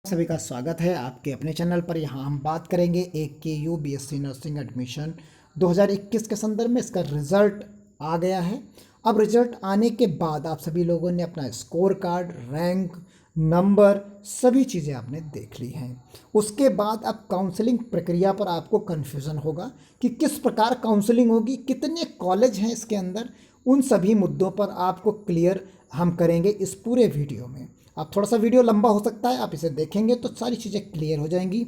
सभी का स्वागत है आपके अपने चैनल पर। यहाँ हम बात करेंगे AKU BSc नर्सिंग एडमिशन 2021 के संदर्भ में। इसका रिज़ल्ट आ गया है। अब रिज़ल्ट आने के बाद आप सभी लोगों ने अपना स्कोर कार्ड, रैंक, नंबर, सभी चीज़ें आपने देख ली हैं। उसके बाद अब काउंसलिंग प्रक्रिया पर आपको कन्फ्यूज़न होगा कि किस प्रकार काउंसलिंग होगी, कितने कॉलेज हैं इसके अंदर। उन सभी मुद्दों पर आपको क्लियर हम करेंगे इस पूरे वीडियो में। आप थोड़ा सा वीडियो लंबा हो सकता है, आप इसे देखेंगे तो सारी चीज़ें क्लियर हो जाएंगी।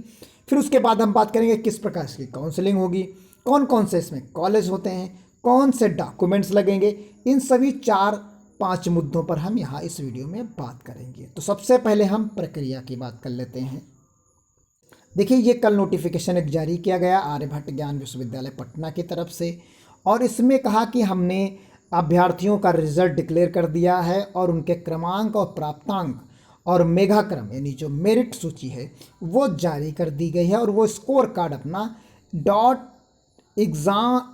फिर उसके बाद हम बात करेंगे किस प्रकार की काउंसलिंग होगी, कौन कौन से इसमें कॉलेज होते हैं, कौन से डॉक्यूमेंट्स लगेंगे। इन सभी 4-5 मुद्दों पर हम यहाँ इस वीडियो में बात करेंगे। तो सबसे पहले हम प्रक्रिया की बात कर लेते हैं। देखिए, ये कल नोटिफिकेशन एक जारी किया गया आर्यभट्ट ज्ञान विश्वविद्यालय पटना की तरफ से, और इसमें कहा कि हमने अभ्यर्थियों का रिजल्ट डिक्लेयर कर दिया है और उनके क्रमांक और प्राप्तांक और मेघाक्रम यानी जो मेरिट सूची है वो जारी कर दी गई है, और वो स्कोर कार्ड अपना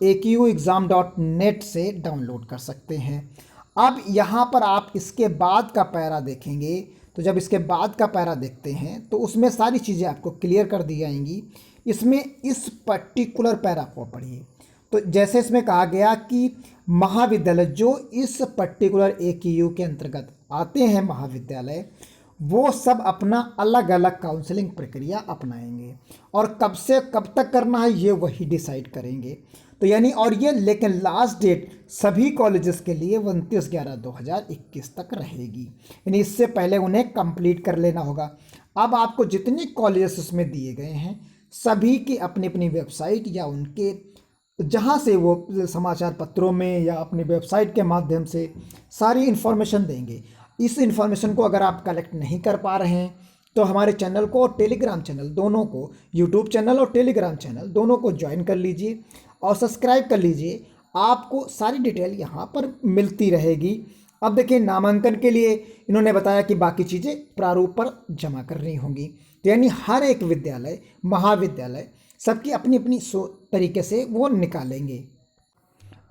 AQExam.net से डाउनलोड कर सकते हैं। अब यहाँ पर आप इसके बाद का पैरा देखेंगे, तो जब इसके बाद का पैरा देखते हैं तो उसमें सारी चीज़ें आपको क्लियर कर दी जाएंगी। इसमें इस पर्टिकुलर पैरा को पढ़िए। तो जैसे इसमें कहा गया कि महाविद्यालय जो इस पर्टिकुलर AQU के अंतर्गत आते हैं महाविद्यालय, वो सब अपना अलग अलग काउंसलिंग प्रक्रिया अपनाएंगे, और कब से कब तक करना है ये वही डिसाइड करेंगे। तो यानी और ये लेकिन लास्ट डेट सभी कॉलेजेस के लिए 29/11/2021 तक रहेगी, यानी इससे पहले उन्हें कंप्लीट कर लेना होगा। अब आपको जितने कॉलेजेस उसमें दिए गए हैं सभी की अपनी अपनी वेबसाइट या उनके जहाँ से वो समाचार पत्रों में या अपनी वेबसाइट के माध्यम से सारी इन्फॉर्मेशन देंगे। इस इन्फॉर्मेशन को अगर आप कलेक्ट नहीं कर पा रहे हैं तो हमारे चैनल को और टेलीग्राम चैनल दोनों को, यूट्यूब चैनल और टेलीग्राम चैनल दोनों को ज्वाइन कर लीजिए और सब्सक्राइब कर लीजिए। आपको सारी डिटेल यहाँ पर मिलती रहेगी। अब देखिए, नामांकन के लिए इन्होंने बताया कि बाकी चीज़ें प्रारूप पर जमा करनी होंगी। तो यानी हर एक विद्यालय, महाविद्यालय सबकी अपनी अपनी तरीके से वो निकालेंगे।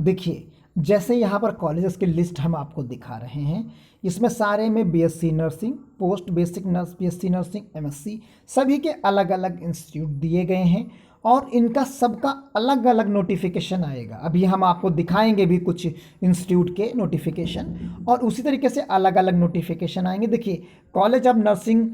देखिए, जैसे यहाँ पर कॉलेजेस की लिस्ट हम आपको दिखा रहे हैं, इसमें सारे में BSc nursing, post basic BSc nursing, MSc सभी के अलग अलग इंस्टीट्यूट दिए गए हैं, और इनका सबका अलग अलग नोटिफिकेशन आएगा। अभी हम आपको दिखाएंगे भी कुछ इंस्टीट्यूट के नोटिफिकेशन, और उसी तरीके से अलग अलग नोटिफिकेशन आएंगे। देखिए, college of nursing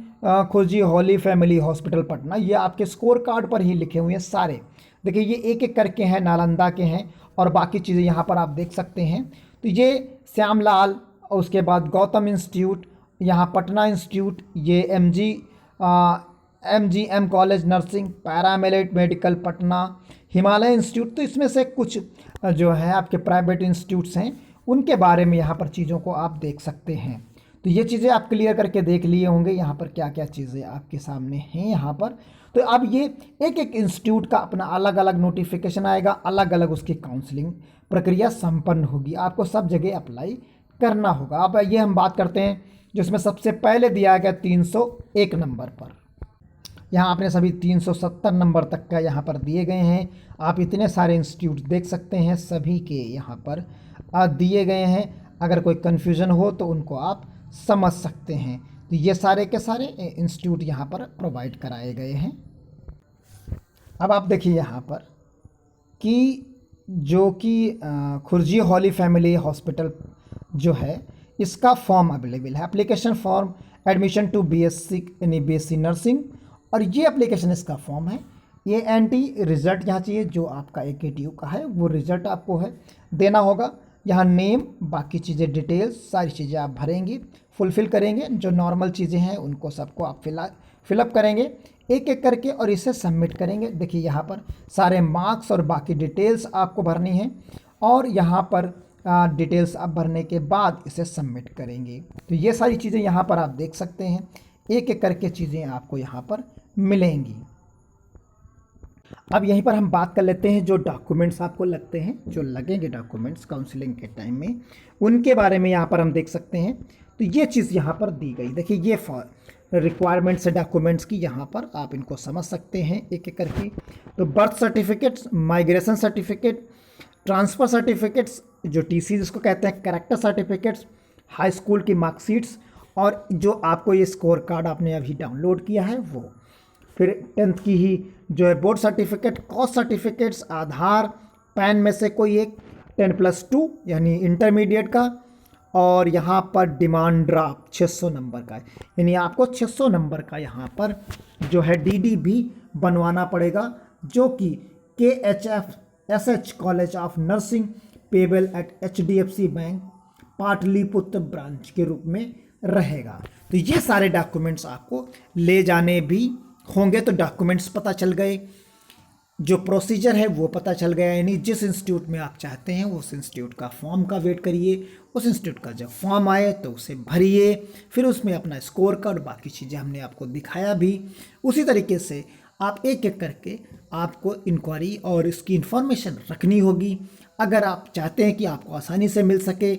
Khurji holy family hospital Patna, ये आपके स्कोर कार्ड पर ही लिखे हुए हैं सारे। देखिए, ये एक एक करके हैं, नालंदा के हैं, और बाकी चीज़ें यहाँ पर आप देख सकते हैं। तो ये श्यामलाल, और उसके बाद गौतम इंस्टीट्यूट, यहाँ पटना इंस्टीट्यूट, ये MGM college nursing, paramedic medical Patna, Himalaya institute. तो इसमें से कुछ जो है आपके प्राइवेट इंस्टीट्यूट्स हैं, उनके बारे में यहाँ पर चीज़ों को आप देख सकते हैं। तो ये चीज़ें आप क्लियर करके देख लिए होंगे यहाँ पर क्या क्या चीज़ें आपके सामने हैं यहाँ पर। तो अब ये एक एक इंस्टीट्यूट का अपना अलग अलग नोटिफिकेशन आएगा, अलग अलग उसकी काउंसलिंग प्रक्रिया संपन्न होगी, आपको सब जगह अप्लाई करना होगा। अब ये हम बात करते हैं जिसमें सबसे पहले दिया गया 301 नंबर पर। यहाँ आपने सभी 370 नंबर तक का यहाँ पर दिए गए हैं। आप इतने सारे इंस्टीट्यूट देख सकते हैं, सभी के यहाँ पर दिए गए हैं। अगर कोई कन्फ्यूज़न हो तो उनको आप समझ सकते हैं। तो ये सारे के सारे इंस्टीट्यूट यहाँ पर प्रोवाइड कराए गए हैं। अब आप देखिए यहाँ पर कि जो कि खुरजी होली फैमिली हॉस्पिटल जो है, इसका फॉर्म अवेलेबल है, application form admission to BSc nursing, और ये एप्लीकेशन इसका फॉर्म है। ये रिज़ल्ट यहाँ चाहिए, जो आपका AKTU का है वो रिज़ल्ट आपको है देना होगा। यहाँ नेम, बाकी चीज़ें डिटेल्स सारी चीज़ें आप भरेंगे, फुलफ़िल करेंगे। जो नॉर्मल चीज़ें हैं उनको सबको आप फिलअप करेंगे एक एक करके, और इसे सबमिट करेंगे। देखिए, यहाँ पर सारे मार्क्स और बाकी डिटेल्स आपको भरनी है, और यहाँ पर डिटेल्स आप भरने के बाद इसे सबमिट करेंगे। तो ये सारी चीज़ें यहाँ पर आप देख सकते हैं, एक एक करके चीज़ें आपको यहाँ पर मिलेंगी। अब यहीं पर हम बात कर लेते हैं जो डॉक्यूमेंट्स आपको लगते हैं, जो लगेंगे डॉक्यूमेंट्स काउंसलिंग के टाइम में, उनके बारे में यहाँ पर हम देख सकते हैं। तो ये चीज़ यहाँ पर दी गई, देखिए ये रिक्वायरमेंट्स है डॉक्यूमेंट्स की, यहाँ पर आप इनको समझ सकते हैं एक एक करके। तो birth certificates, migration certificate, transfer certificates जो TC जिसको कहते हैं, कैरेक्टर सर्टिफिकेट्स, हाई स्कूल की मार्कशीट्स, और जो आपको ये स्कोर कार्ड आपने अभी डाउनलोड किया है वो, फिर 10th की ही जो है बोर्ड सर्टिफिकेट, कास्ट सर्टिफिकेट्स, आधार, पैन में से कोई एक, 10+2 यानी इंटरमीडिएट का, और यहाँ पर डिमांड ड्राफ्ट 600 नंबर का है, यानी आपको 600 नंबर का यहाँ पर जो है डीडी भी बनवाना पड़ेगा, जो कि KHFSH college of nursing payable eight HDFC bank Pataliputra branch के रूप में रहेगा। तो ये सारे डॉक्यूमेंट्स आपको ले जाने भी होंगे। तो डॉक्यूमेंट्स पता चल गए, जो प्रोसीजर है वो पता चल गया, यानी जिस इंस्टीट्यूट में आप चाहते हैं उस इंस्टीट्यूट का फॉर्म का वेट करिए, उस इंस्टीट्यूट का जब फॉर्म आए तो उसे भरिए, फिर उसमें अपना स्कोर कार्ड, बाकी चीज़ें हमने आपको दिखाया भी। उसी तरीके से आप एक एक करके आपको इंक्वायरी और इसकी इन्फॉर्मेशन रखनी होगी। अगर आप चाहते हैं कि आपको आसानी से मिल सके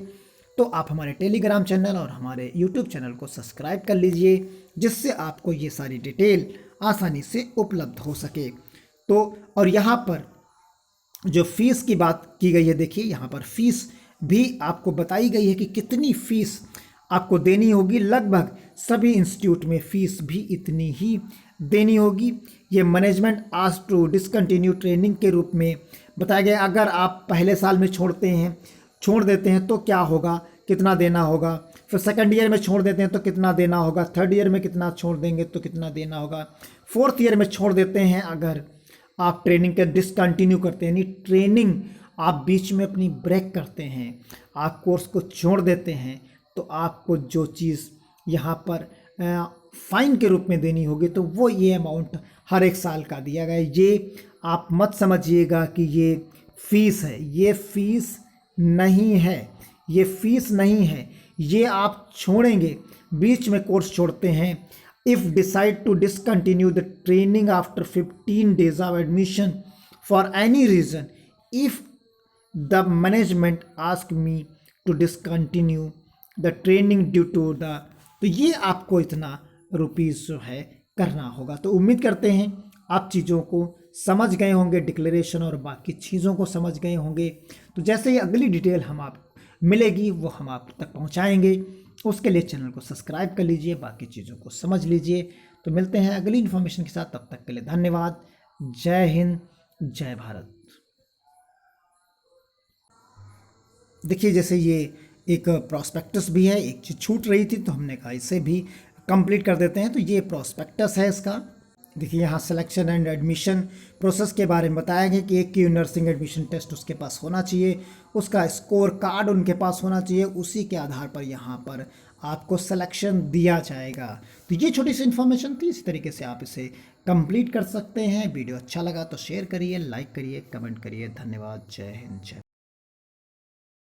तो आप हमारे टेलीग्राम चैनल और हमारे यूट्यूब चैनल को सब्सक्राइब कर लीजिए, जिससे आपको ये सारी डिटेल आसानी से उपलब्ध हो सके। तो और यहाँ पर जो फीस की बात की गई है, देखिए यहाँ पर फीस भी आपको बताई गई है कि कितनी फीस आपको देनी होगी। लगभग सभी इंस्टीट्यूट में फीस भी इतनी ही देनी होगी। ये management asked to discontinue training के रूप में बताया गया। अगर आप पहले साल में छोड़ देते हैं तो क्या होगा, कितना देना होगा, फिर सेकंड ईयर में छोड़ देते हैं तो कितना देना होगा, थर्ड ईयर में कितना छोड़ देंगे तो कितना देना होगा, फोर्थ ईयर में छोड़ देते हैं अगर आप ट्रेनिंग के डिसकंटिन्यू करते हैं, यानी ट्रेनिंग आप बीच में अपनी ब्रेक करते हैं, आप कोर्स को छोड़ देते हैं, तो आपको जो चीज़ यहाँ पर फाइन के रूप में देनी होगी, तो वो ये अमाउंट हर एक साल का दिया गया है। ये आप मत समझिएगा कि ये फीस है, ये फीस नहीं है, ये फीस नहीं है। ये आप छोड़ेंगे, बीच में कोर्स छोड़ते हैं, if decide to discontinue the training after 15 days of admission for any reason, if the management ask me to discontinue the training due to the, तो ये आपको इतना रुपीस जो है करना होगा। तो उम्मीद करते हैं आप चीज़ों को समझ गए होंगे, डिक्लेरेशन और बाकी चीज़ों को समझ गए होंगे। तो जैसे ही अगली डिटेल हम आप मिलेगी वो हम आप तक पहुंचाएंगे। उसके लिए चैनल को सब्सक्राइब कर लीजिए, बाकी चीज़ों को समझ लीजिए। तो मिलते हैं अगली इन्फॉर्मेशन के साथ, तब तक के लिए धन्यवाद। जय हिंद, जय भारत। देखिए जैसे ये एक प्रॉस्पेक्टस भी है, एक चीज़ छूट रही थी तो हमने कहा इसे भी कंप्लीट कर देते हैं। तो ये प्रॉस्पेक्टस है इसका। देखिए यहाँ सिलेक्शन एंड एडमिशन प्रोसेस के बारे में बताया गया कि एक की नर्सिंग एडमिशन टेस्ट उसके पास होना चाहिए, उसका स्कोर कार्ड उनके पास होना चाहिए, उसी के आधार पर यहाँ पर आपको सिलेक्शन दिया जाएगा। तो ये छोटी सी इन्फॉर्मेशन थी, इसी तरीके से आप इसे कंप्लीट कर सकते हैं। वीडियो अच्छा लगा तो शेयर करिए, लाइक करिए, कमेंट करिए। धन्यवाद। जय हिंद, जय।